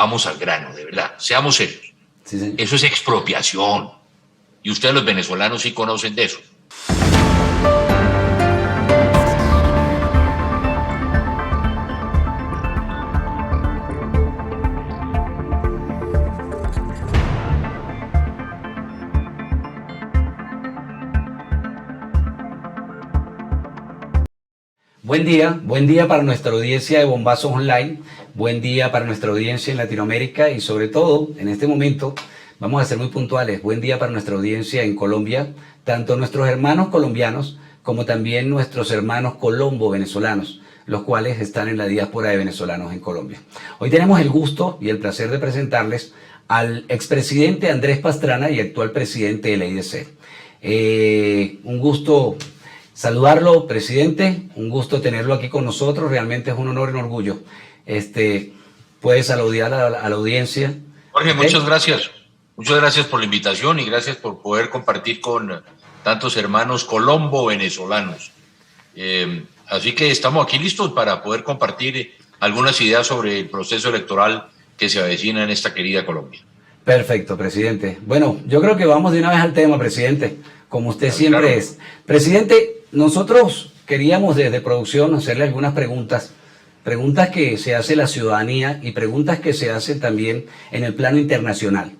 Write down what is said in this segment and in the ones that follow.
vamos al grano, de verdad, seamos serios. Sí, sí. Eso es expropiación. Y ustedes los venezolanos sí conocen de eso. Buen día para nuestra audiencia de Bombazos Online, buen día para nuestra audiencia en Latinoamérica y sobre todo, en este momento, vamos a ser muy puntuales, buen día para nuestra audiencia en Colombia, tanto nuestros hermanos colombianos como también nuestros hermanos colombo-venezolanos, los cuales están en la diáspora de venezolanos en Colombia. Hoy tenemos el gusto y el placer de presentarles al expresidente Andrés Pastrana y actual presidente de la IDC. Un gusto saludarlo, presidente, un gusto tenerlo aquí con nosotros, realmente es un honor y un orgullo. Puede saludar a la audiencia. Jorge, muchas gracias por la invitación y gracias por poder compartir con tantos hermanos colombo-venezolanos. Así que estamos aquí listos para poder compartir algunas ideas sobre el proceso electoral que se avecina en esta querida Colombia. Perfecto, presidente. Bueno, yo creo que vamos de una vez al tema, presidente, como usted siempre claro. es. Presidente, nosotros queríamos desde producción hacerle algunas preguntas que se hace la ciudadanía y preguntas que se hacen también en el plano internacional.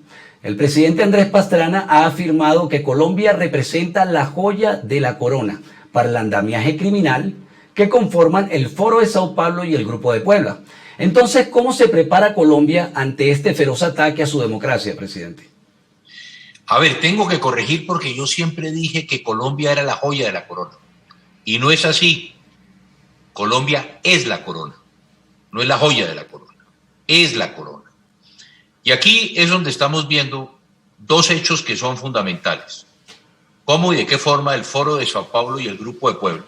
El presidente Andrés Pastrana ha afirmado que Colombia representa la joya de la corona para el andamiaje criminal que conforman el Foro de Sao Paulo y el Grupo de Puebla. Entonces, ¿cómo se prepara Colombia ante este feroz ataque a su democracia, presidente? A ver, tengo que corregir porque yo siempre dije que Colombia era la joya de la corona. Y no es así. Colombia es la corona. No es la joya de la corona. Es la corona. Y aquí es donde estamos viendo dos hechos que son fundamentales. Cómo y de qué forma el Foro de Sao Paulo y el Grupo de Puebla,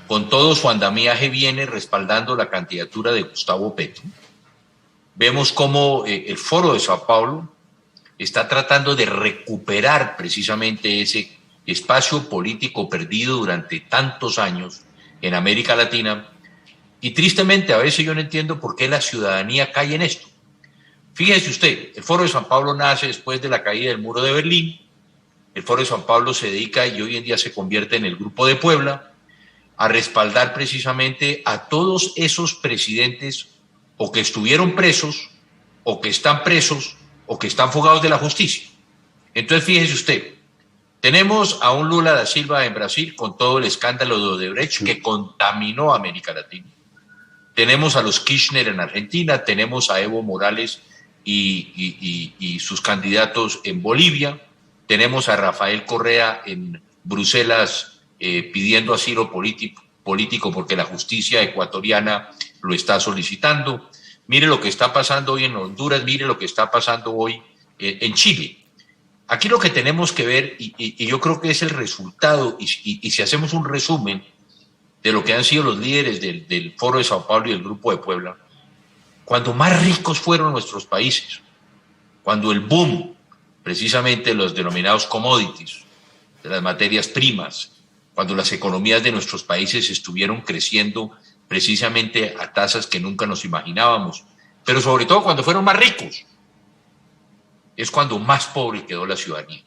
con todo su andamiaje, viene respaldando la candidatura de Gustavo Petro. Vemos cómo el Foro de Sao Paulo está tratando de recuperar precisamente ese espacio político perdido durante tantos años en América Latina. Y tristemente a veces yo no entiendo por qué la ciudadanía cae en esto. Fíjese usted, el Foro de Sao Paulo nace después de la caída del muro de Berlín. El Foro de Sao Paulo se dedica y hoy en día se convierte en el Grupo de Puebla a respaldar precisamente a todos esos presidentes o que estuvieron presos o que están presos o que están fugados de la justicia. Entonces, fíjese usted, tenemos a un Lula da Silva en Brasil con todo el escándalo de Odebrecht que contaminó a América Latina. Tenemos a los Kirchner en Argentina, tenemos a Evo Morales y sus candidatos en Bolivia, tenemos a Rafael Correa en Bruselas pidiendo asilo político porque la justicia ecuatoriana lo está solicitando. Mire lo que está pasando hoy en Honduras, mire lo que está pasando hoy en Chile. Aquí lo que tenemos que ver, y yo creo que es el resultado, y si hacemos un resumen de lo que han sido los líderes del Foro de Sao Paulo y el Grupo de Puebla, cuando más ricos fueron nuestros países, cuando el boom, precisamente los denominados commodities, de las materias primas, cuando las economías de nuestros países estuvieron creciendo precisamente a tasas que nunca nos imaginábamos, pero sobre todo cuando fueron más ricos, es cuando más pobre quedó la ciudadanía.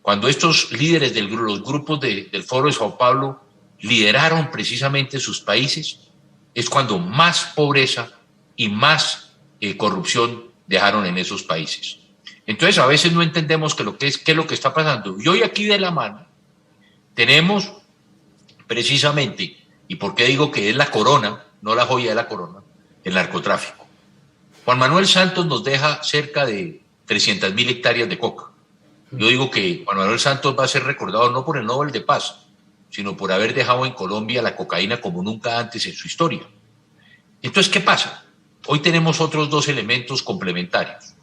Cuando estos líderes los grupos del Foro de Sao Paulo lideraron precisamente sus países, es cuando más pobreza y más corrupción dejaron en esos países. Entonces a veces no entendemos qué es lo que está pasando. Y hoy aquí de la mano tenemos precisamente, y por qué digo que es la corona, no la joya de la corona, el narcotráfico. Juan Manuel Santos nos deja cerca de 300.000 hectáreas de coca. Yo digo que Juan Manuel Santos va a ser recordado no por el Nobel de Paz, sino por haber dejado en Colombia la cocaína como nunca antes en su historia. Entonces, ¿qué pasa? Hoy tenemos otros dos elementos complementarios.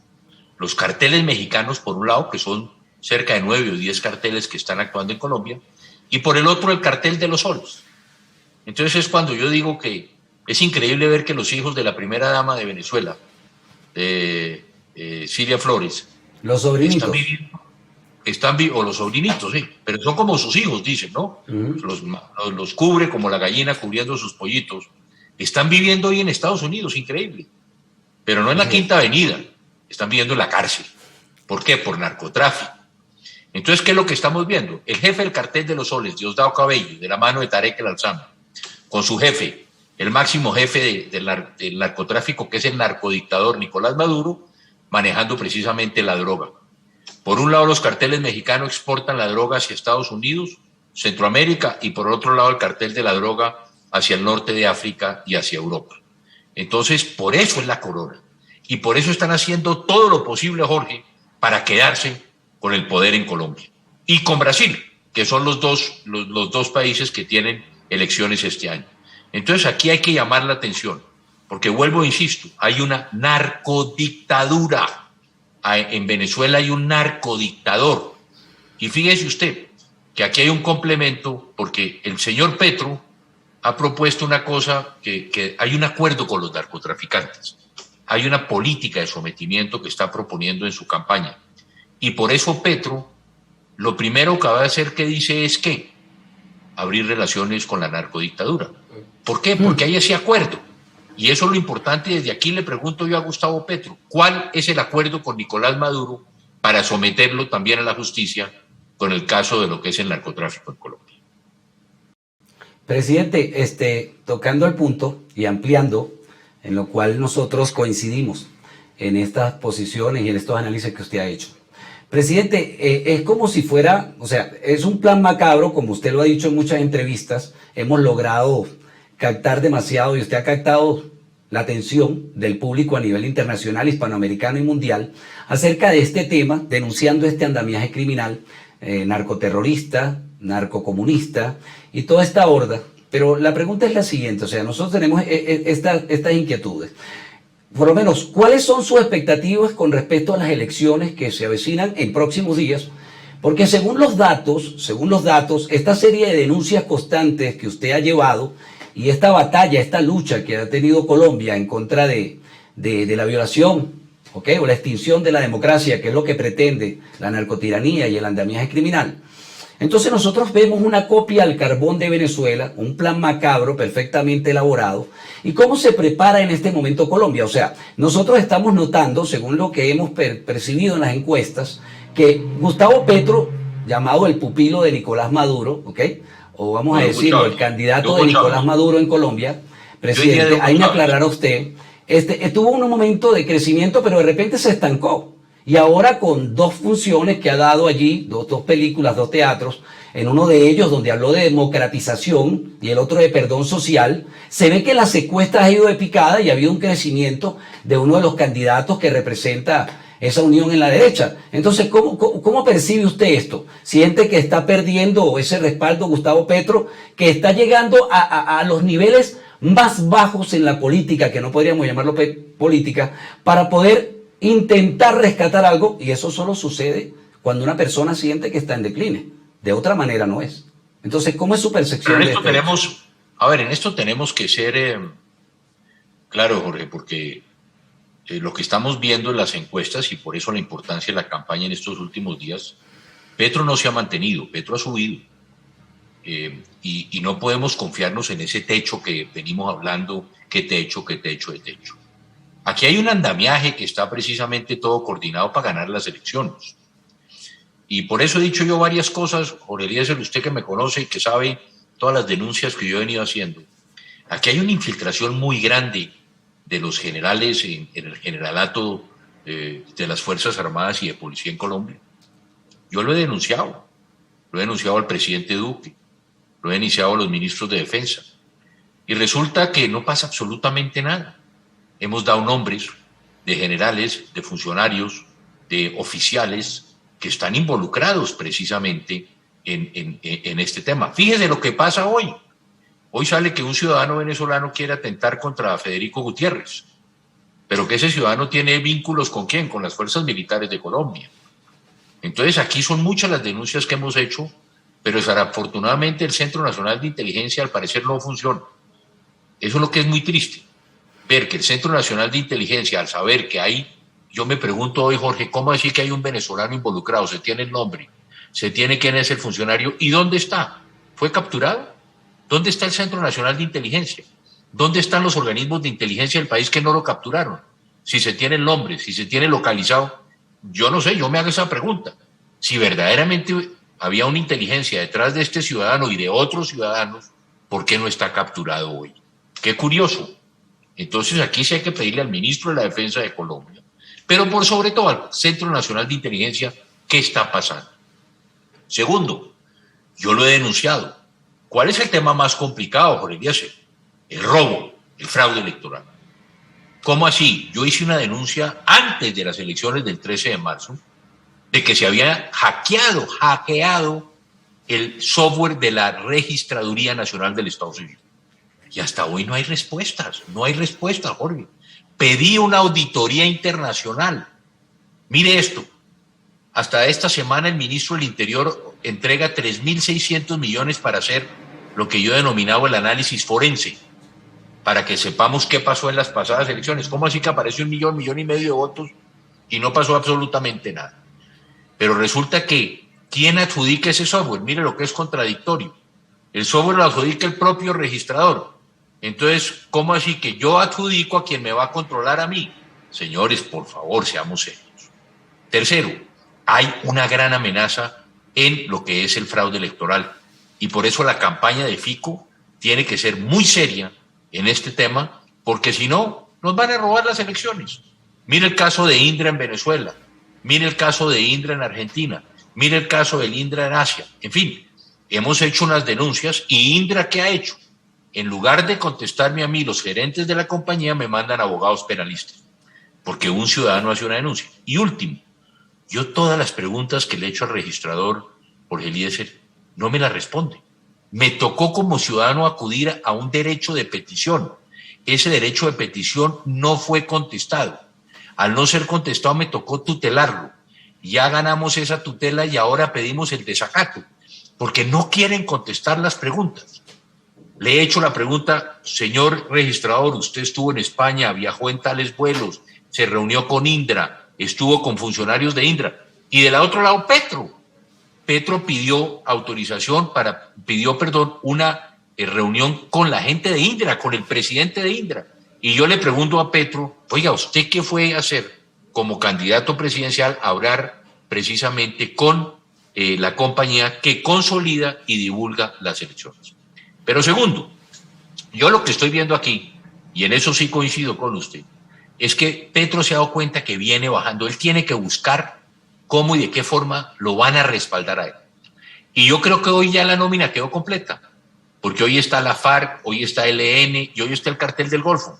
Los carteles mexicanos, por un lado, que son cerca de 9 o 10 carteles que están actuando en Colombia, y por el otro el cartel de los soles. Entonces es cuando yo digo que es increíble ver que los hijos de la primera dama de Venezuela, Cilia Flores, los sobrinitos, o los sobrinitos, sí, pero son como sus hijos, dicen, ¿no? Los cubre como la gallina cubriendo sus pollitos. Están viviendo hoy en Estados Unidos, increíble. pero no en la Quinta Avenida, están viviendo en la cárcel. ¿Por qué? Por narcotráfico. Entonces, ¿qué es lo que estamos viendo? El jefe del cartel de los soles, Diosdado Cabello, de la mano de Tarek El Alzam, con su jefe, el máximo jefe del narcotráfico, que es el narcodictador Nicolás Maduro, manejando precisamente la droga. Por un lado, los carteles mexicanos exportan la droga hacia Estados Unidos, Centroamérica, y por otro lado, el cartel de la droga hacia el norte de África y hacia Europa. Entonces, por eso es la corona. Y por eso están haciendo todo lo posible, Jorge, para quedarse con el poder en Colombia. Y con Brasil, que son los dos países que tienen elecciones este año. Entonces, aquí hay que llamar la atención, porque vuelvo e insisto, hay una narcodictadura. En Venezuela hay un narcodictador. Y fíjese usted que aquí hay un complemento, porque el señor Petro ha propuesto una cosa, que hay un acuerdo con los narcotraficantes. Hay una política de sometimiento que está proponiendo en su campaña. Y por eso Petro, lo primero que va a hacer que dice es que abrir relaciones con la narcodictadura. ¿Por qué? Porque hay ese acuerdo. Y eso es lo importante. Desde aquí le pregunto yo a Gustavo Petro, ¿cuál es el acuerdo con Nicolás Maduro para someterlo también a la justicia con el caso de lo que es el narcotráfico en Colombia? Presidente, tocando el punto y ampliando, en lo cual nosotros coincidimos en estas posiciones y en estos análisis que usted ha hecho. Presidente, es como si fuera, o sea, es un plan macabro, como usted lo ha dicho en muchas entrevistas, hemos logrado captar demasiado y usted ha captado la atención del público a nivel internacional, hispanoamericano y mundial acerca de este tema, denunciando este andamiaje criminal, narcoterrorista, narcocomunista y toda esta horda. Pero la pregunta es la siguiente, o sea, nosotros tenemos estas inquietudes. Por lo menos, ¿cuáles son sus expectativas con respecto a las elecciones que se avecinan en próximos días? Porque según los datos, esta serie de denuncias constantes que usted ha llevado y esta batalla, esta lucha que ha tenido Colombia en contra de la violación, ¿okay?, o la extinción de la democracia, que es lo que pretende la narcotiranía y el andamiaje criminal. Entonces nosotros vemos una copia al carbón de Venezuela, un plan macabro perfectamente elaborado. ¿Y cómo se prepara en este momento Colombia? O sea, nosotros estamos notando, según lo que hemos percibido en las encuestas, que Gustavo Petro, llamado el pupilo de Nicolás Maduro, ¿ok?, o vamos a decirlo, el candidato de Nicolás Maduro en Colombia, presidente, ahí me aclarará usted, tuvo un momento de crecimiento, pero de repente se estancó. Y ahora con dos funciones que ha dado allí, dos películas, dos teatros, en uno de ellos donde habló de democratización y el otro de perdón social, se ve que la secuestra ha ido de picada y ha habido un crecimiento de uno de los candidatos que representa esa unión en la derecha. Entonces, ¿cómo percibe usted esto? ¿Siente que está perdiendo ese respaldo Gustavo Petro, que está llegando a los niveles más bajos en la política, que no podríamos llamarlo política, para poder intentar rescatar algo? Y eso solo sucede cuando una persona siente que está en decline. De otra manera no es. Entonces, ¿cómo es su percepción? Pero en esto tenemos que ser claro, Jorge, porque lo que estamos viendo en las encuestas, y por eso la importancia de la campaña en estos últimos días, Petro no se ha mantenido, Petro ha subido. Y no podemos confiarnos en ese techo que venimos hablando, qué techo. Aquí hay un andamiaje que está precisamente todo coordinado para ganar las elecciones. Y por eso he dicho yo varias cosas, Jorge Eliezer, usted que me conoce y que sabe todas las denuncias que yo he venido haciendo. Aquí hay una infiltración muy grande de los generales en el generalato de las Fuerzas Armadas y de Policía en Colombia. Yo lo he denunciado al presidente Duque, lo he denunciado a los ministros de Defensa. Y resulta que no pasa absolutamente nada. Hemos dado nombres de generales, de funcionarios, de oficiales que están involucrados precisamente en este tema. Fíjese lo que pasa hoy. Hoy sale que un ciudadano venezolano quiere atentar contra Federico Gutiérrez, pero que ese ciudadano tiene vínculos ¿con quién? Con las fuerzas militares de Colombia. Entonces aquí son muchas las denuncias que hemos hecho, pero desafortunadamente el Centro Nacional de Inteligencia al parecer no funciona. Eso es lo que es muy triste, ver que el Centro Nacional de Inteligencia, al saber que hay, yo me pregunto hoy, Jorge, ¿cómo decir que hay un venezolano involucrado? Se tiene el nombre, se tiene quién es el funcionario y dónde está. ¿Fue capturado? ¿Dónde está el Centro Nacional de Inteligencia? ¿Dónde están los organismos de inteligencia del país que no lo capturaron? si se tiene el nombre, si se tiene localizado, yo no sé, yo me hago esa pregunta. Si verdaderamente había una inteligencia detrás de este ciudadano y de otros ciudadanos, ¿por qué no está capturado hoy? Qué curioso. Entonces aquí sí hay que pedirle al ministro de la Defensa de Colombia, pero por sobre todo al Centro Nacional de Inteligencia, ¿qué está pasando? Segundo, yo lo he denunciado. ¿Cuál es el tema más complicado, Jorge Eliezer? El robo, el fraude electoral. ¿Cómo así? Yo hice una denuncia antes de las elecciones del 13 de marzo de que se había hackeado el software de la Registraduría Nacional del Estado Civil. Y hasta hoy no hay respuestas, Jorge. Pedí una auditoría internacional. Mire esto, hasta esta semana el ministro del Interior entrega 3.600 millones para hacer lo que yo he denominado el análisis forense, para que sepamos qué pasó en las pasadas elecciones. ¿Cómo así que apareció 1.500.000 de votos y no pasó absolutamente nada? Pero resulta que, ¿quién adjudica ese software? Mire lo que es contradictorio. El software lo adjudica el propio registrador. Entonces, ¿cómo así que yo adjudico a quien me va a controlar a mí? Señores, por favor, seamos serios. Tercero, hay una gran amenaza en lo que es el fraude electoral y por eso la campaña de Fico tiene que ser muy seria en este tema, porque si no, nos van a robar las elecciones. Mire el caso de Indra en Venezuela, mire el caso de Indra en Argentina, mire el caso del Indra en Asia. En fin, hemos hecho unas denuncias y Indra, ¿qué ha hecho? En lugar de contestarme a mí, los gerentes de la compañía me mandan abogados penalistas, porque un ciudadano hace una denuncia. Y último, yo todas las preguntas que le he hecho al registrador, Jorge Eliezer, no me las responde. Me tocó como ciudadano acudir a un derecho de petición. Ese derecho de petición no fue contestado. Al no ser contestado me tocó tutelarlo. Ya ganamos esa tutela y ahora pedimos el desacato, porque no quieren contestar las preguntas. Le he hecho la pregunta, señor registrador, usted estuvo en España, viajó en tales vuelos, se reunió con Indra, estuvo con funcionarios de Indra. Y del otro lado, Petro. Petro pidió una reunión con la gente de Indra, con el presidente de Indra. Y yo le pregunto a Petro, oiga, ¿usted qué fue a hacer como candidato presidencial? A hablar precisamente con la compañía que consolida y divulga las elecciones. Pero segundo, yo lo que estoy viendo aquí, y en eso sí coincido con usted, es que Petro se ha dado cuenta que viene bajando. Él tiene que buscar cómo y de qué forma lo van a respaldar a él. Y yo creo que hoy ya la nómina quedó completa, porque hoy está la FARC, hoy está el ELN y hoy está el Cartel del Golfo.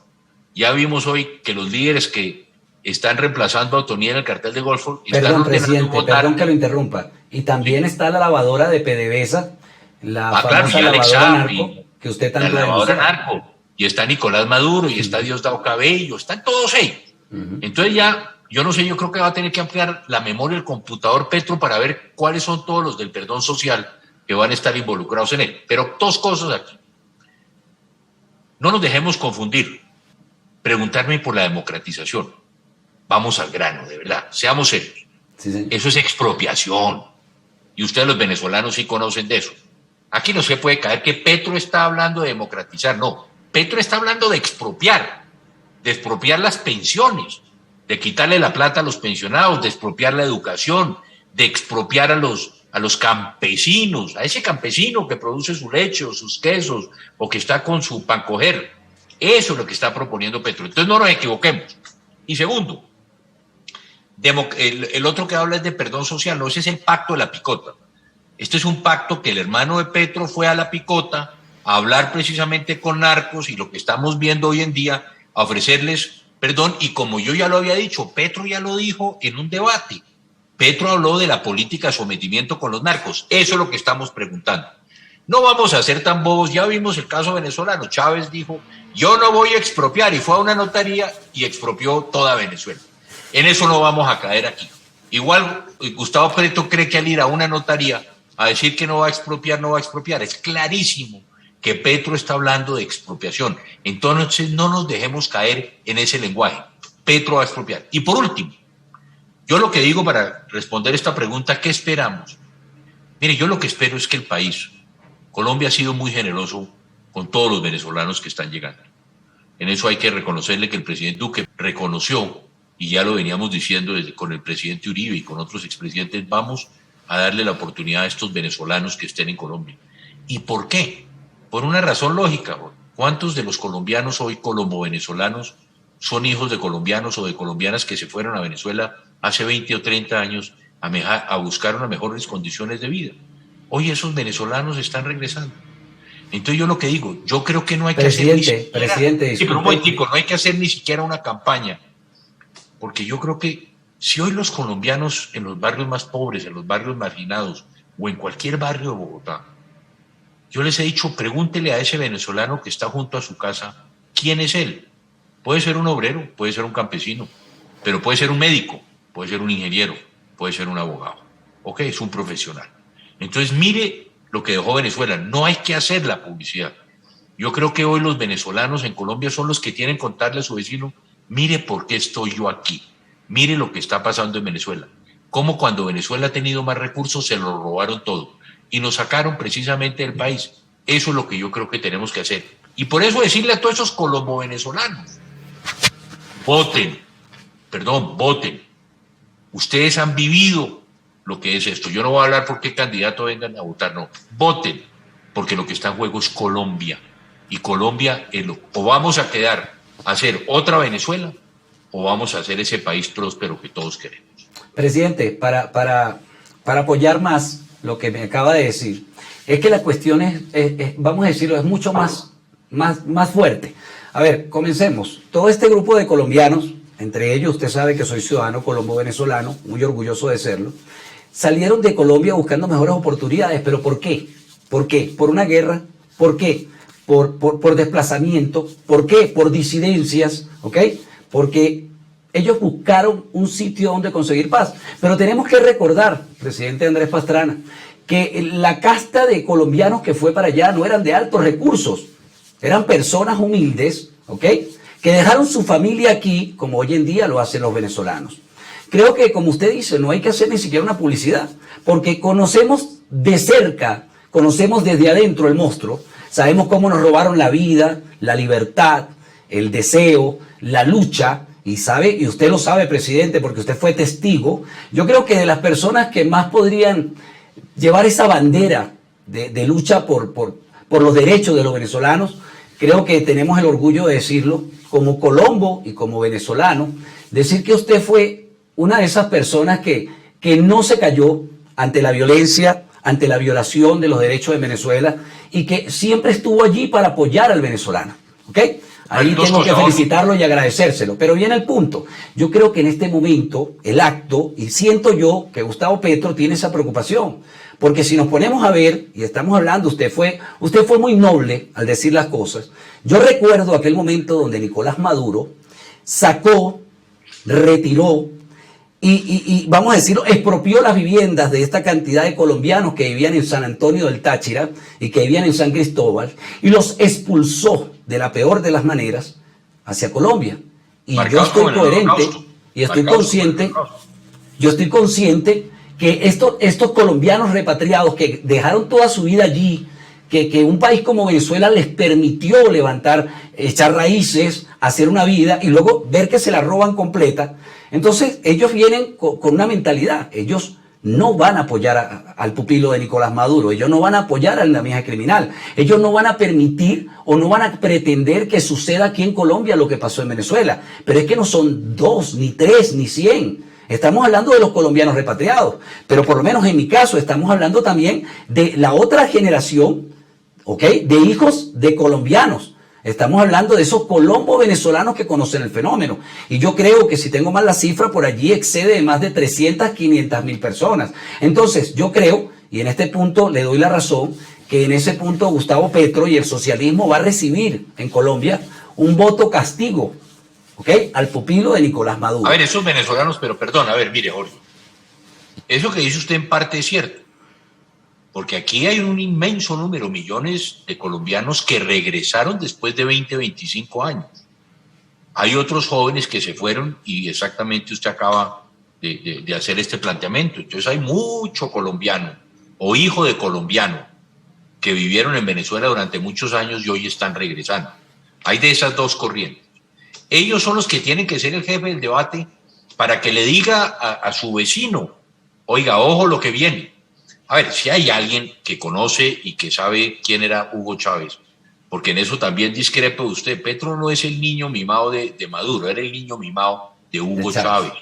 Ya vimos hoy que los líderes que están reemplazando a Otonía en el Cartel del Golfo están ordenando presidente, perdón que lo interrumpa. Y también está la lavadora de PDVSA, la famosa lavadora narco, que usted tanto la lavadora narco. Y está Nicolás Maduro, y está Diosdado Cabello, están todos ahí. Entonces ya, yo no sé, yo creo que va a tener que ampliar la memoria del computador Petro para ver cuáles son todos los del perdón social que van a estar involucrados en él. Pero dos cosas aquí. No nos dejemos confundir. Preguntarme por la democratización. Vamos al grano, de verdad. Seamos serios. Sí. Eso es expropiación. Y ustedes los venezolanos sí conocen de eso. Aquí no se puede caer que Petro está hablando de democratizar. No. Petro está hablando de expropiar las pensiones, de quitarle la plata a los pensionados, de expropiar la educación, de expropiar a los campesinos, a ese campesino que produce su leche o sus quesos o que está con su pancoger. Eso es lo que está proponiendo Petro. Entonces no nos equivoquemos. Y segundo, el otro que habla es de perdón social, no, ese es el pacto de la picota. Este es un pacto que el hermano de Petro fue a la picota a hablar precisamente con narcos y lo que estamos viendo hoy en día, a ofrecerles perdón. Y como yo ya lo había dicho, Petro ya lo dijo en un debate. Petro habló de la política de sometimiento con los narcos. Eso es lo que estamos preguntando. No vamos a ser tan bobos. Ya vimos el caso venezolano. Chávez dijo, yo no voy a expropiar, y fue a una notaría y expropió toda Venezuela. En eso no vamos a caer aquí. Igual Gustavo Petro cree que al ir a una notaría a decir que no va a expropiar, no va a expropiar. Es clarísimo que Petro está hablando de expropiación. Entonces no nos dejemos caer en ese lenguaje. Petro va a expropiar. Y por último, yo lo que digo para responder esta pregunta, ¿qué esperamos? Mire, yo lo que espero es que el país, Colombia, ha sido muy generoso con todos los venezolanos que están llegando. En eso hay que reconocerle que el presidente Duque reconoció, y ya lo veníamos diciendo con el presidente Uribe y con otros expresidentes, vamos a darle la oportunidad a estos venezolanos que estén en Colombia. ¿Y por qué? Por una razón lógica. ¿Cuántos de los colombianos hoy colombo-venezolanos son hijos de colombianos o de colombianas que se fueron a Venezuela hace 20 o 30 años a buscar unas mejores condiciones de vida? Hoy esos venezolanos están regresando. Entonces yo lo que digo, yo creo que no hay que hacer ni siquiera, sí, pero un momentico, no hay que hacer ni siquiera una campaña, porque yo creo que si hoy los colombianos en los barrios más pobres, en los barrios marginados o en cualquier barrio de Bogotá, yo les he dicho, pregúntele a ese venezolano que está junto a su casa, ¿quién es él? Puede ser un obrero, puede ser un campesino, pero puede ser un médico, puede ser un ingeniero, puede ser un abogado. Ok, es un profesional. Entonces mire lo que dejó Venezuela, no hay que hacer la publicidad. Yo creo que hoy los venezolanos en Colombia son los que tienen que contarle a su vecino, mire por qué estoy yo aquí, mire lo que está pasando en Venezuela, cómo cuando Venezuela ha tenido más recursos se lo robaron todo y nos sacaron precisamente del país. Eso es lo que yo creo que tenemos que hacer. Y por eso decirle a todos esos colombo-venezolanos, voten, voten. Ustedes han vivido lo que es esto. Yo no voy a hablar por qué candidato vengan a votar, no. Voten, porque lo que está en juego es Colombia. Y Colombia, o vamos a quedar a hacer otra Venezuela, o vamos a hacer ese país próspero que todos queremos. Presidente, para apoyar más lo que me acaba de decir, es que la cuestión es vamos a decirlo, es mucho más fuerte. A ver, comencemos. Todo este grupo de colombianos, entre ellos usted sabe que soy ciudadano colombo-venezolano, muy orgulloso de serlo, salieron de Colombia buscando mejores oportunidades. ¿Pero por qué? ¿Por qué? ¿Por una guerra? ¿Por qué? Por desplazamiento. ¿Por qué? Por disidencias, ¿ok? Porque ellos buscaron un sitio donde conseguir paz. Pero tenemos que recordar, presidente Andrés Pastrana, que la casta de colombianos que fue para allá no eran de altos recursos, eran personas humildes, ¿ok? Que dejaron su familia aquí, como hoy en día lo hacen los venezolanos. Creo que, como usted dice, no hay que hacer ni siquiera una publicidad, porque conocemos de cerca, conocemos desde adentro el monstruo, sabemos cómo nos robaron la vida, la libertad, el deseo, la lucha, y usted lo sabe, presidente, porque usted fue testigo. Yo creo que de las personas que más podrían llevar esa bandera de lucha por los derechos de los venezolanos, creo que tenemos el orgullo de decirlo, como colombo y como venezolano, decir que usted fue una de esas personas que no se cayó ante la violencia, ante la violación de los derechos de Venezuela, y que siempre estuvo allí para apoyar al venezolano, ¿ok? Ahí tengo que felicitarlo y agradecérselo. Pero viene el punto. Yo creo que en este momento el acto, y siento yo que Gustavo Petro tiene esa preocupación, porque si nos ponemos a ver, y estamos hablando, usted fue muy noble al decir las cosas. Yo recuerdo aquel momento donde Nicolás Maduro sacó, retiró, y vamos a decirlo, expropió las viviendas de esta cantidad de colombianos que vivían en San Antonio del Táchira y que vivían en San Cristóbal, y los expulsó de la peor de las maneras hacia Colombia. Y yo estoy coherente y estoy consciente que estos colombianos repatriados que dejaron toda su vida allí, que un país como Venezuela les permitió levantar, echar raíces, hacer una vida y luego ver que se la roban completa. Entonces ellos vienen con una mentalidad, ellos no van a apoyar al pupilo de Nicolás Maduro, ellos no van a apoyar al andamiaje criminal, ellos no van a permitir o no van a pretender que suceda aquí en Colombia lo que pasó en Venezuela. Pero es que no son 2, ni 3, ni 100. Estamos hablando de los colombianos repatriados, pero por lo menos en mi caso estamos hablando también de la otra generación, ¿ok?, de hijos de colombianos. Estamos hablando de esos colombos venezolanos que conocen el fenómeno. Y yo creo que si tengo mal la cifra, por allí excede de más de 300, 500 mil personas. Entonces, yo creo, y en este punto le doy la razón, que en ese punto Gustavo Petro y el socialismo va a recibir en Colombia un voto castigo, ¿ok?, al pupilo de Nicolás Maduro. A ver, esos venezolanos, pero perdón, a ver, mire, Jorge, eso que dice usted en parte es cierto. Porque aquí hay un inmenso número, millones de colombianos que regresaron después de 20, 25 años. Hay otros jóvenes que se fueron y exactamente usted acaba de hacer este planteamiento. Entonces hay mucho colombiano o hijo de colombiano que vivieron en Venezuela durante muchos años y hoy están regresando. Hay de esas dos corrientes. Ellos son los que tienen que ser el jefe del debate para que le diga a su vecino, oiga, ojo lo que viene. A ver, si hay alguien que conoce y que sabe quién era Hugo Chávez, porque en eso también discrepo de usted, Petro no es el niño mimado de Maduro, era el niño mimado de Hugo Chávez.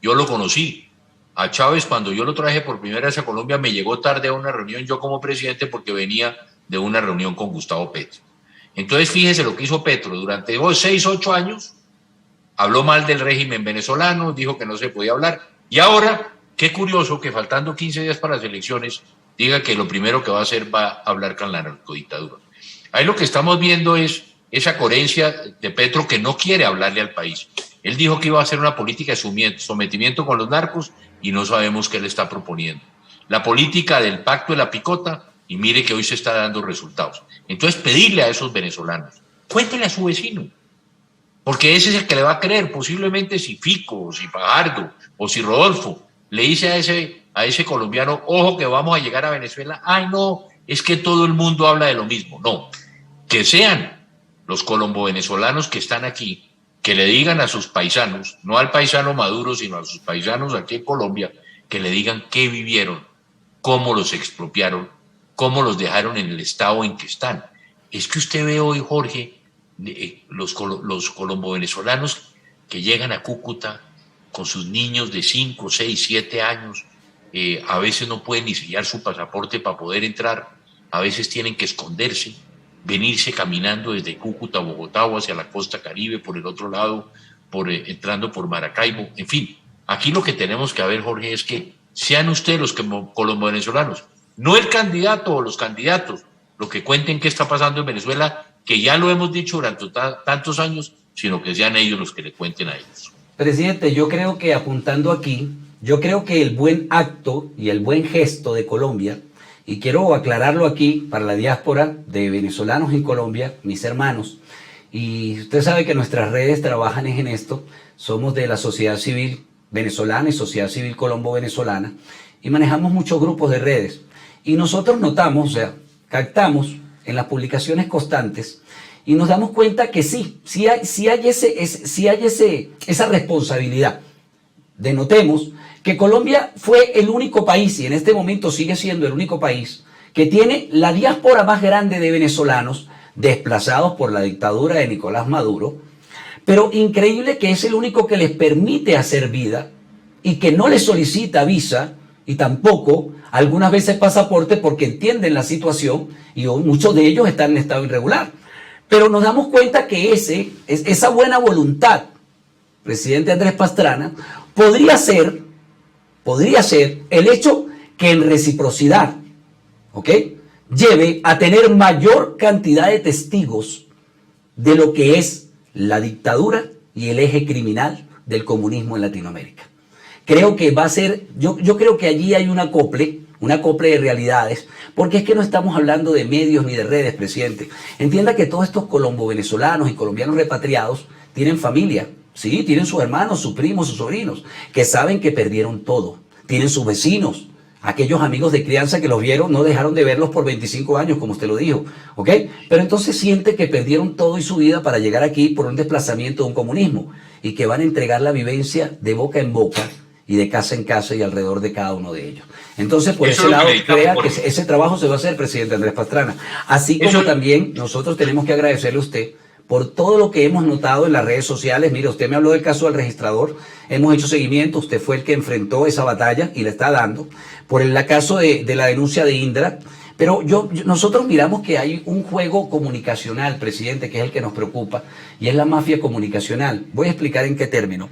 Yo lo conocí. A Chávez, cuando yo lo traje por primera vez a Colombia, me llegó tarde a una reunión yo como presidente porque venía de una reunión con Gustavo Petro. Entonces, fíjese lo que hizo Petro. Durante 6, 8 años, habló mal del régimen venezolano, dijo que no se podía hablar. Y ahora, qué curioso que faltando 15 días para las elecciones, diga que lo primero que va a hacer va a hablar con la narcodictadura. Ahí lo que estamos viendo es esa coherencia de Petro que no quiere hablarle al país. Él dijo que iba a hacer una política de sometimiento con los narcos y no sabemos qué le está proponiendo. La política del pacto de la picota, y mire que hoy se está dando resultados. Entonces, pedirle a esos venezolanos, cuéntele a su vecino, porque ese es el que le va a creer. Posiblemente si Fico, o si Fajardo, o si Rodolfo le dice a ese colombiano, ojo que vamos a llegar a Venezuela, ay no, es que todo el mundo habla de lo mismo. No, que sean los colombo-venezolanos que están aquí, que le digan a sus paisanos, no al paisano Maduro, sino a sus paisanos aquí en Colombia, que le digan qué vivieron, cómo los expropiaron, cómo los dejaron en el estado en que están. Es que usted ve hoy, Jorge, los colombo-venezolanos que llegan a Cúcuta con sus niños de 5, 6, 7 años, a veces no pueden ni sellar su pasaporte para poder entrar, a veces tienen que esconderse, venirse caminando desde Cúcuta a Bogotá o hacia la costa Caribe por el otro lado, entrando por Maracaibo. En fin, aquí lo que tenemos que ver, Jorge, es que sean ustedes los colombo-venezolanos, no el candidato o los candidatos, lo que cuenten qué está pasando en Venezuela, que ya lo hemos dicho durante tantos años, sino que sean ellos los que le cuenten a ellos. Presidente, yo creo que apuntando aquí, yo creo que el buen acto y el buen gesto de Colombia, y quiero aclararlo aquí para la diáspora de venezolanos en Colombia, mis hermanos, y usted sabe que nuestras redes trabajan en esto, somos de la sociedad civil venezolana y sociedad civil colombo-venezolana, y manejamos muchos grupos de redes. Y nosotros notamos, o sea, captamos en las publicaciones constantes y nos damos cuenta que sí hay esa responsabilidad. Denotemos que Colombia fue el único país, y en este momento sigue siendo el único país, que tiene la diáspora más grande de venezolanos desplazados por la dictadura de Nicolás Maduro, pero increíble que es el único que les permite hacer vida y que no les solicita visa y tampoco algunas veces pasaporte porque entienden la situación y muchos de ellos están en estado irregular. Pero nos damos cuenta que esa buena voluntad, presidente Andrés Pastrana, podría ser el hecho que en reciprocidad, ¿ok?, lleve a tener mayor cantidad de testigos de lo que es la dictadura y el eje criminal del comunismo en Latinoamérica. Creo que va a ser, yo creo que allí hay un acople de realidades, porque es que no estamos hablando de medios ni de redes, presidente. Entienda que todos estos colombo-venezolanos y colombianos repatriados tienen familia, sí, tienen sus hermanos, sus primos, sus sobrinos, que saben que perdieron todo, tienen sus vecinos, aquellos amigos de crianza que los vieron, no dejaron de verlos por 25 años, como usted lo dijo, ¿ok? Pero entonces siente que perdieron todo y su vida para llegar aquí por un desplazamiento de un comunismo y que van a entregar la vivencia de boca en boca y de casa en casa y alrededor de cada uno de ellos. Entonces, por ese lado, crea que ese trabajo se va a hacer, presidente Andrés Pastrana. Así como también nosotros tenemos que agradecerle a usted por todo lo que hemos notado en las redes sociales. Mire, usted me habló del caso del registrador, hemos hecho seguimiento, usted fue el que enfrentó esa batalla y le está dando, por el caso de la denuncia de Indra, pero nosotros miramos que hay un juego comunicacional, presidente, que es el que nos preocupa, y es la mafia comunicacional. Voy a explicar en qué término.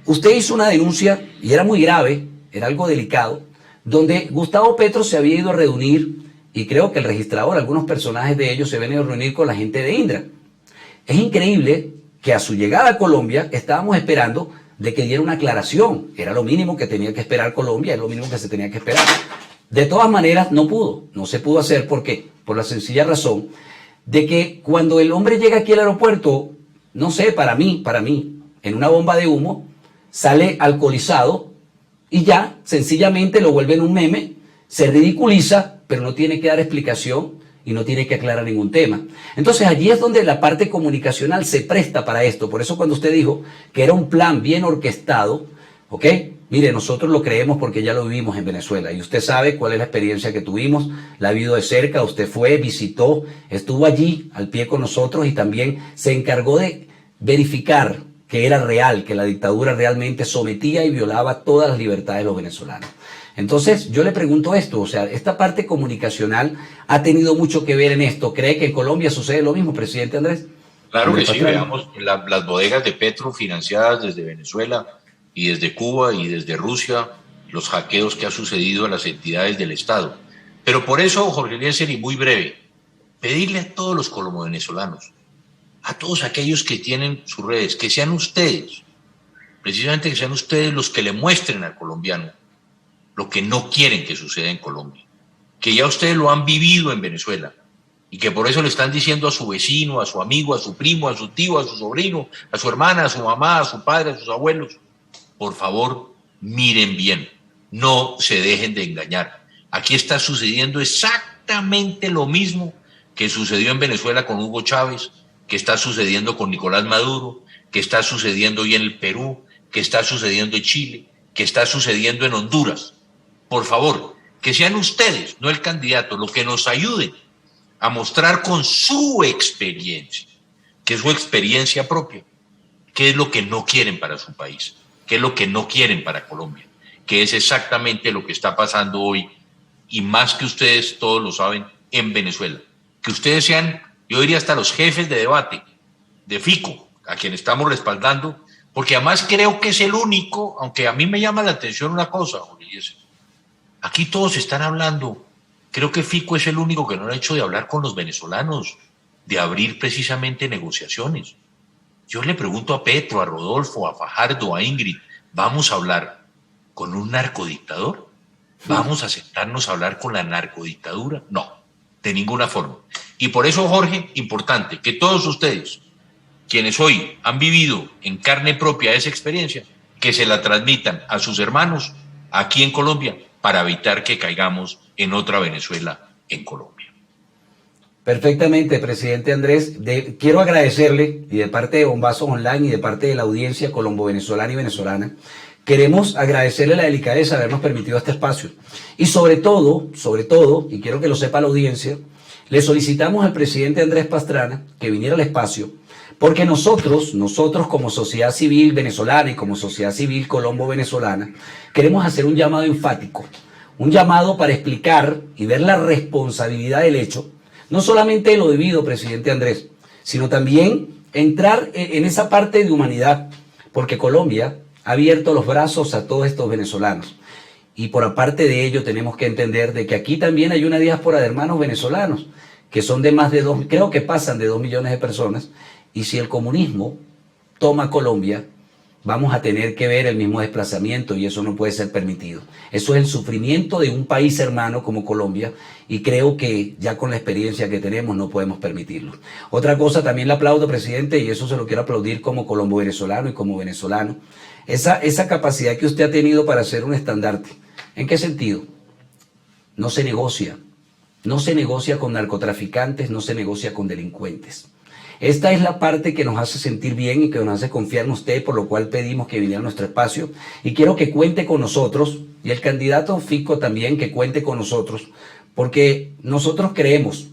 Usted hizo una denuncia, y era muy grave, era algo delicado, donde Gustavo Petro se había ido a reunir, y creo que el registrador, algunos personajes de ellos se habían ido a reunir con la gente de Indra. Es increíble que a su llegada a Colombia estábamos esperando de que diera una aclaración. Era lo mínimo que tenía que esperar Colombia, es lo mínimo que se tenía que esperar. De todas maneras, no se pudo hacer. ¿Por qué? Por la sencilla razón de que cuando el hombre llega aquí al aeropuerto, no sé, para mí, en una bomba de humo, sale alcoholizado y ya, sencillamente lo vuelven un meme, se ridiculiza, pero no tiene que dar explicación y no tiene que aclarar ningún tema. Entonces allí es donde la parte comunicacional se presta para esto. Por eso cuando usted dijo que era un plan bien orquestado, ¿ok? Mire, nosotros lo creemos porque ya lo vivimos en Venezuela y usted sabe cuál es la experiencia que tuvimos, la ha vivido de cerca, usted fue, visitó, estuvo allí al pie con nosotros y también se encargó de verificar que era real, que la dictadura realmente sometía y violaba todas las libertades de los venezolanos. Entonces, yo le pregunto esto, o sea, esta parte comunicacional ha tenido mucho que ver en esto. ¿Cree que en Colombia sucede lo mismo, presidente Andrés? Claro Andrés que sí, Pastrana. veamos las bodegas de Petro financiadas desde Venezuela y desde Cuba y desde Rusia, los hackeos que ha sucedido a las entidades del Estado. Pero por eso, Jorge Eliezer, y muy breve, pedirle a todos los colombo-venezolanos, a todos aquellos que tienen sus redes, que sean ustedes, precisamente que sean ustedes los que le muestren al colombiano lo que no quieren que suceda en Colombia, que ya ustedes lo han vivido en Venezuela y que por eso le están diciendo a su vecino, a su amigo, a su primo, a su tío, a su sobrino, a su hermana, a su mamá, a su padre, a sus abuelos, por favor, miren bien, no se dejen de engañar. Aquí está sucediendo exactamente lo mismo que sucedió en Venezuela con Hugo Chávez, que está sucediendo con Nicolás Maduro, que está sucediendo hoy en el Perú, que está sucediendo en Chile, que está sucediendo en Honduras. Por favor, que sean ustedes, no el candidato, los que nos ayuden a mostrar con su experiencia, que es su experiencia propia, qué es lo que no quieren para su país, qué es lo que no quieren para Colombia, que es exactamente lo que está pasando hoy, y más que ustedes todos lo saben, en Venezuela. Que ustedes sean, yo diría hasta los jefes de debate, de FICO, a quien estamos respaldando, porque además creo que es el único, aunque a mí me llama la atención una cosa, Jorge Eliezer, aquí todos están hablando, creo que FICO es el único que no ha hecho de hablar con los venezolanos, de abrir precisamente negociaciones. Yo le pregunto a Petro, a Rodolfo, a Fajardo, a Ingrid, ¿vamos a hablar con un narcodictador? ¿Vamos a sentarnos a hablar con la narcodictadura? No, de ninguna forma. Y por eso, Jorge, importante que todos ustedes, quienes hoy han vivido en carne propia esa experiencia, que se la transmitan a sus hermanos aquí en Colombia para evitar que caigamos en otra Venezuela en Colombia. Perfectamente, presidente Andrés. Quiero agradecerle, y de parte de Bombazos Online y de parte de la audiencia colombo-venezolana y venezolana, queremos agradecerle la delicadeza de habernos permitido este espacio. Y sobre todo, y quiero que lo sepa la audiencia, le solicitamos al presidente Andrés Pastrana que viniera al espacio, porque nosotros como sociedad civil venezolana y como sociedad civil colombo-venezolana, queremos hacer un llamado enfático, un llamado para explicar y ver la responsabilidad del hecho, no solamente de lo debido, presidente Andrés, sino también entrar en esa parte de humanidad, porque Colombia ha abierto los brazos a todos estos venezolanos. Y por aparte de ello tenemos que entender de que aquí también hay una diáspora de hermanos venezolanos, que son de más de 2, creo que pasan de 2 millones de personas, y si el comunismo toma Colombia, vamos a tener que ver el mismo desplazamiento y eso no puede ser permitido. Eso es el sufrimiento de un país hermano como Colombia y creo que ya con la experiencia que tenemos no podemos permitirlo. Otra cosa, también le aplaudo, presidente, y eso se lo quiero aplaudir como colombo venezolano y como venezolano, esa capacidad que usted ha tenido para ser un estandarte. ¿En qué sentido? No se negocia con narcotraficantes, no se negocia con delincuentes. Esta es la parte que nos hace sentir bien y que nos hace confiar en usted, por lo cual pedimos que viniera a nuestro espacio y quiero que cuente con nosotros y el candidato Fico también que cuente con nosotros, porque nosotros creemos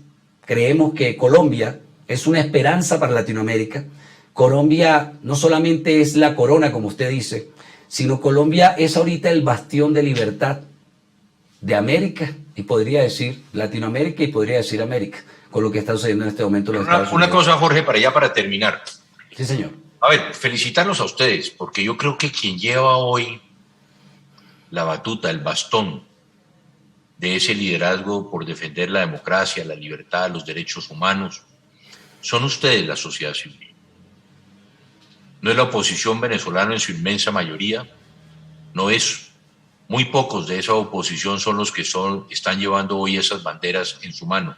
que Colombia es una esperanza para Latinoamérica. Colombia no solamente es la corona, como usted dice, sino Colombia es ahorita el bastión de libertad de América y podría decir Latinoamérica y podría decir América, con lo que está sucediendo en este momento en los Estados Unidos. Una cosa, Jorge, para terminar. Sí, señor. A ver, felicitarlos a ustedes, porque yo creo que quien lleva hoy la batuta, el bastón de ese liderazgo por defender la democracia, la libertad, los derechos humanos, son ustedes, la sociedad civil. No es la oposición venezolana en su inmensa mayoría, no es. Muy pocos de esa oposición son los que están llevando hoy esas banderas en su mano.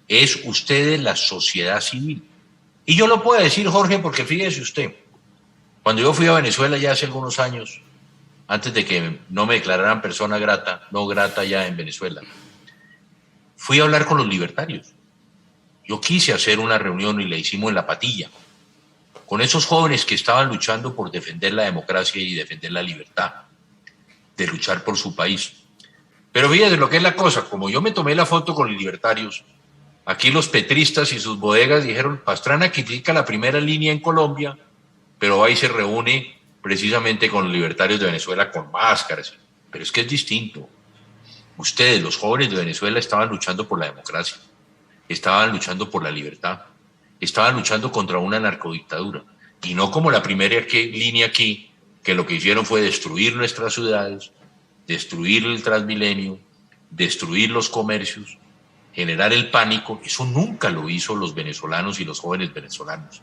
Es ustedes la sociedad civil. Y yo lo puedo decir, Jorge, porque fíjese usted, cuando yo fui a Venezuela ya hace algunos años, antes de que no me declararan persona grata, no grata ya en Venezuela, fui a hablar con los libertarios. yo quise hacer una reunión y la hicimos en La Patilla, con esos jóvenes que estaban luchando por defender la democracia y defender la libertad, de luchar por su país. Pero fíjate lo que es la cosa, como yo me tomé la foto con los libertarios, aquí los petristas y sus bodegas dijeron, Pastrana critica la primera línea en Colombia, pero va y se reúne precisamente con los libertarios de Venezuela con máscaras. Pero es que es distinto. Ustedes, los jóvenes de Venezuela, estaban luchando por la democracia, estaban luchando por la libertad, estaban luchando contra una narcodictadura, y no como la primera línea aquí, que lo que hicieron fue destruir nuestras ciudades, destruir el Transmilenio, destruir los comercios, generar el pánico. Eso nunca lo hizo los venezolanos y los jóvenes venezolanos.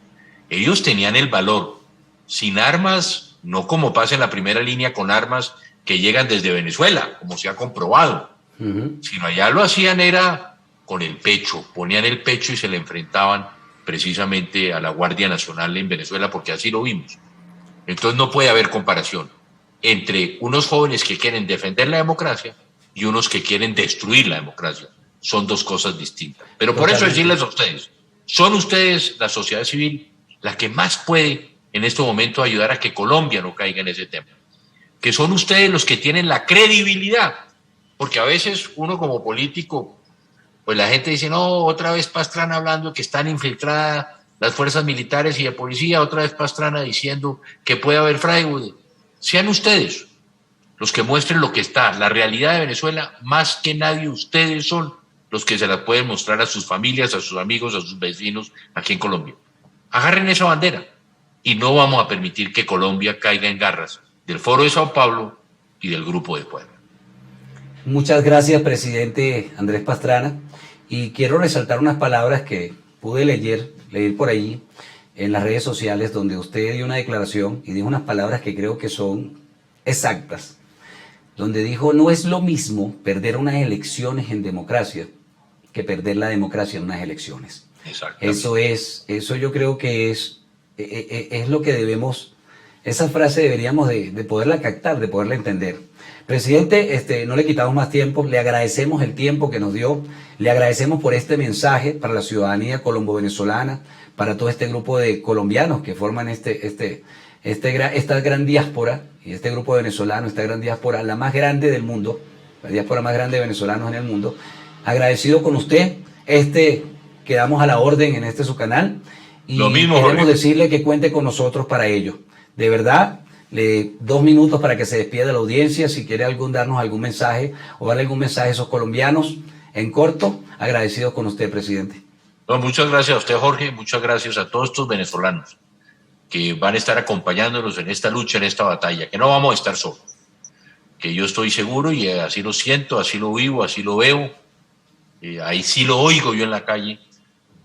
Ellos tenían el valor, sin armas, no como pasa en la primera línea con armas que llegan desde Venezuela, como se ha comprobado, sino allá lo hacían era con el pecho, ponían el pecho y se le enfrentaban precisamente a la Guardia Nacional en Venezuela, porque así lo vimos. Entonces no puede haber comparación entre unos jóvenes que quieren defender la democracia y unos que quieren destruir la democracia. Son dos cosas distintas. Pero por eso decirles a ustedes, son ustedes, la sociedad civil, la que más puede en este momento ayudar a que Colombia no caiga en ese tema. Que son ustedes los que tienen la credibilidad. Porque a veces uno como político, pues la gente dice, no, otra vez Pastrana hablando que están infiltradas las fuerzas militares y de policía, otra vez Pastrana diciendo que puede haber fraude. Sean ustedes los que muestren lo que está, la realidad de Venezuela, más que nadie ustedes son los que se la pueden mostrar a sus familias, a sus amigos, a sus vecinos aquí en Colombia. Agarren esa bandera y no vamos a permitir que Colombia caiga en garras del Foro de Sao Paulo y del Grupo de Puebla. Muchas gracias, presidente Andrés Pastrana. Y quiero resaltar unas palabras que pude leer por allí en las redes sociales, donde usted dio una declaración y dijo unas palabras que creo que son exactas, donde dijo, no es lo mismo perder unas elecciones en democracia que perder la democracia en unas elecciones. Eso yo creo que es lo que debemos, esa frase deberíamos de poderla captar, de poderla entender. Presidente, no le quitamos más tiempo, le agradecemos el tiempo que nos dio, le agradecemos por este mensaje para la ciudadanía colombo-venezolana, para todo este grupo de colombianos que forman esta gran diáspora, y este grupo de venezolanos, esta gran diáspora, la más grande del mundo, la diáspora más grande de venezolanos en el mundo. Agradecido con usted, quedamos a la orden en su canal, y lo mismo, queremos Jorge, decirle que cuente con nosotros para ello. De verdad, 2 minutos para que se despida de la audiencia, si quiere darnos algún mensaje o darle algún mensaje a esos colombianos en corto. Agradecidos con usted, presidente. No, muchas gracias a usted, Jorge, muchas gracias a todos estos venezolanos que van a estar acompañándonos en esta lucha, en esta batalla, que no vamos a estar solos, que yo estoy seguro y así lo siento, así lo vivo, así lo veo, ahí sí lo oigo yo en la calle.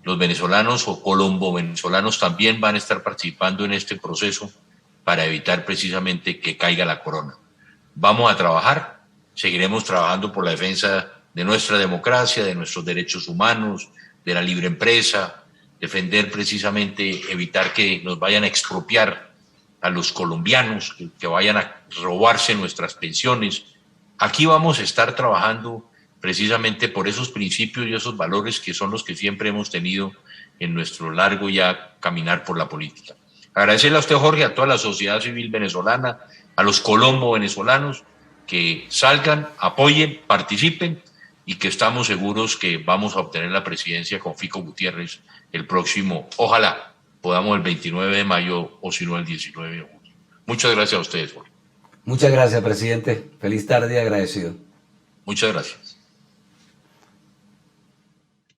Los venezolanos o colombo-venezolanos también van a estar participando en este proceso para evitar precisamente que caiga la corona. Vamos a trabajar, seguiremos trabajando por la defensa de nuestra democracia, de nuestros derechos humanos, de la libre empresa, defender precisamente, evitar que nos vayan a expropiar a los colombianos, que vayan a robarse nuestras pensiones. Aquí vamos a estar trabajando precisamente por esos principios y esos valores que son los que siempre hemos tenido en nuestro largo ya caminar por la política. Agradecerle a usted, Jorge, a toda la sociedad civil venezolana, a los colombo-venezolanos que salgan, apoyen, participen y que estamos seguros que vamos a obtener la presidencia con Fico Gutiérrez el próximo, ojalá podamos el 29 de mayo o si no el 19 de junio. Muchas gracias a ustedes, Jorge. Muchas gracias, presidente. Feliz tarde y agradecido. Muchas gracias.